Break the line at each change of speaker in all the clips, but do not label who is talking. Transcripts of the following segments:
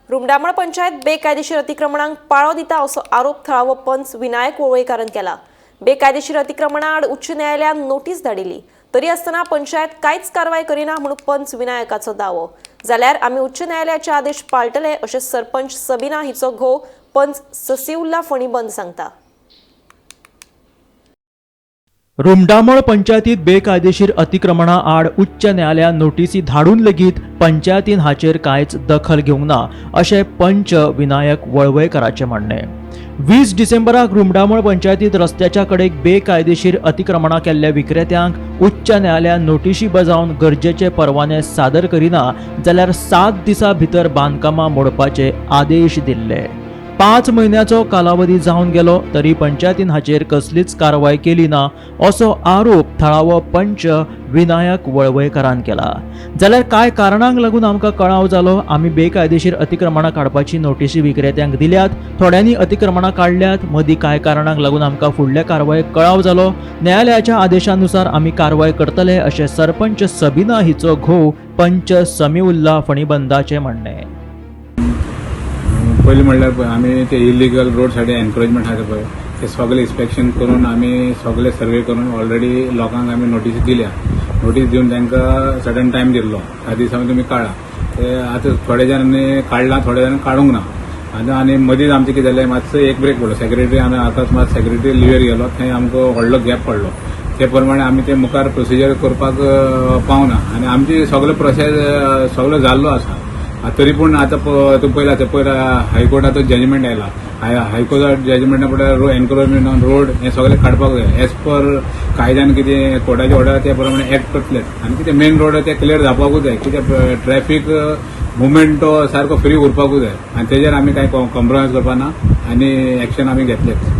रुमडामळ पंचायत बेकायदेशीर अतिक्रमणांक पाळो दिता असो आरोप थळावो पंच विनायक वळवयकारान केला। बेकायदेशीर अतिक्रमणा आड उच्च न्यायालयान नोटीस धाडिल्ली, तरी आसतना पंचायत कांयच कारवाय करिना म्हणून पंच विनायकाचो दावो। जाल्यार आमी उच्च न्यायालयाचे आदेश पाळटले अशें सरपंच सबीना हिचो घोव पंच ससीउल्ला फणीबंद सांगता।
रुमडामळ पंचायतीत बेकायदेशीर अतिक्रमणा आड उच्च न्यायालयान नोटीसी धाडून लेगीत पंचायतीन हाचेर कांयच दखल घेवंक ना अशें पंच विनायक वळवयकाराचें म्हणणें। 20 डिसेंबराक रुमडामळ पंचायतीत रस्त्याच्या कडेक बेकायदेशीर अतिक्रमणा केल्ल्या विक्रेत्यांक उच्च न्यायालयान नोटीशी बजावन गरजेचे परवाने सादर करिना जाल्यार 7 दिसां भितर बांदकामां मोडपाचे आदेश दिल्ले। 5 म्हयन्याचो कालावधी जावन गेलो तरी पंचायतीन हाचेर कसलीच कारवाय केली ना असो आरोप थळावो पंच विनायक वळवयकारान केला। जाल्यार काय कारणांक लागून आमकां कळाव जालो, आमी बेकायदेशीर अतिक्रमणां काडपाची नोटीसी विक्रेत्यांक दिल्यात, थोड्यांनी अतिक्रमणां काडल्यात, मदीं काय कारणांक लागून आमकां फुडल्या कारवायेक कळाव जालो। न्यायालयाच्या आदेशानुसार आमी कारवाय करतले अशें सरपंच सबीना हिचो घोव पंच समीउल्ला फणीबंदाचें म्हणणें।
पयलीं म्हणल्यार आमी ते इलिगल रोड सायडीक एनकरेजमेंट आसा पळय ते सगळे इन्स्पेक्शन करून आमी सगळे सर्वे करून ऑलरेडी लोकांक आमी नोटीस दिल्या। नोटीस दिवन तांकां सडन टायम दिल्लो, 10 दिसांनी तुमी काडा। ते आतां थोडे जाणांनी काडला, थोडे जाणांनी काडूंक ना। आनी मदींच आमचें कितें जालें, मातसो एक ब्रेक पडलो। सेक्रेटरी आमी अकस्मात सेक्रेटरी लिव्हर गेलो, थंय आमकां व्हडलो गॅप पडलो। ते प्रमाणे आमी ते मुखार प्रोसिजर करपाक पावना आनी आमची सगळो प्रोसेस सगळो जाल्लो आसा। तरी पूण आतां तूं पयला हायकोर्टाचो जजमेंट आयला। हायकोर्टात जजमेंटा पडल्यार एनक्रोचमेंट ऑन रोड हे सगळे काडपाक जाय। एज पर कायद्यान कितें कोर्टाचे ऑर्डर त्या प्रमाणे एक्ट करतले आनी कितें मेन रोड ते क्लियर जावपाकूच जाय, कित्याक ट्रॅफिक मुवमेंट तो सारको फ्री उरपाकूच जाय आनी तेजेर आमी कांय कॉम्प्रोमायज करपाना आनी एक्शन आमी घेतलेच।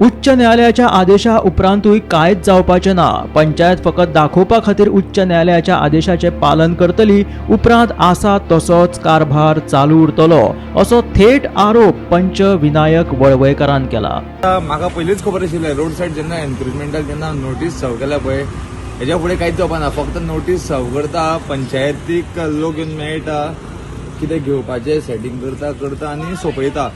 उच्च न्यायालयाच्या आदेशा उपरांतूय कांयच जावपाचें ना। पंचायत फकत दाखोवपा खातीर उच्च न्यायालयाच्या आदेशाचें पालन करतली, उपरांत आसा तसोच कारभार चालू उरतलो असो थेट आरोप पंच विनायक वळवयकारान केला।
म्हाका पयलींच खबर आशिल्लें, रोड सायड जेन्ना एनक्रोचमेंटाक जेन्ना नोटीस सर्व केल्या पळय हेच्या फुडें कांयच जावपाना। फक्त नोटीस सर्व करता, पंचायतीक लोक येवन मेळटा, कितें घेवपाचें सेटींग करता आनी सोंपयता।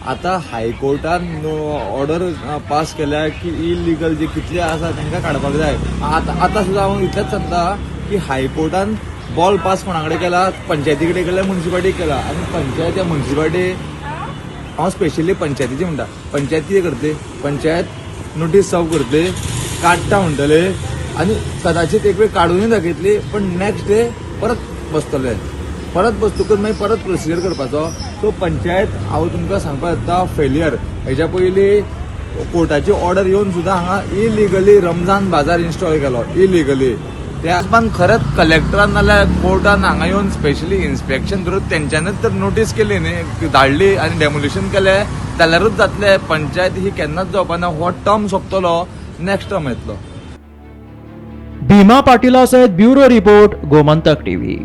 आतां हायकोर्टान ऑर्डर पास केल्या की इलिगल जे कितले आसा तांकां काडपाक जाय। आतां सुद्दां हांव इतलेंच सांगता की हायकोर्टान बॉल पास कोणा कडेन केला, पंचायती कडेन केला, म्युनिसिपालिटीक केला। आनी पंचायत म्युनिसिपालिटी हांव स्पेशली पंचायतीची म्हणटा, पंचायत कितें करतली, पंचायत नोटीस सर्व करतली, काडटा म्हणटले आनी कदाचित एक वेळ काडूनय दाखयतली, पण नेक्स्ट डे परत बसतले। परत बसतकच मागीर परत प्रोसिजर करपाचो। सो पंचायत हांव तुमकां सांगपाक येता फेलियर। हेच्या पयलीं कोर्टाची ऑर्डर येवन सुद्दां हांगा इलिगली रमजान बाजार इन्स्टॉल केलो, इलिगली। त्या हिसपान खरेंच कलेक्टरान नाल्यार कोर्टान हांगा येवन स्पेशली इन्स्पेक्शन करून तेंच्यांनीच तर नोटीस केली न्ही, धाडली आनी डेमोलिशन केलें जाल्यारूच जातलें। पंचायत ही केन्नाच जावपाना, हो टर्म सोंपतलो, नेक्स्ट टर्म येतलो।
भीमा पाटीला सयत ब्युरो रिपोर्ट, गोमंतक टीव्ही।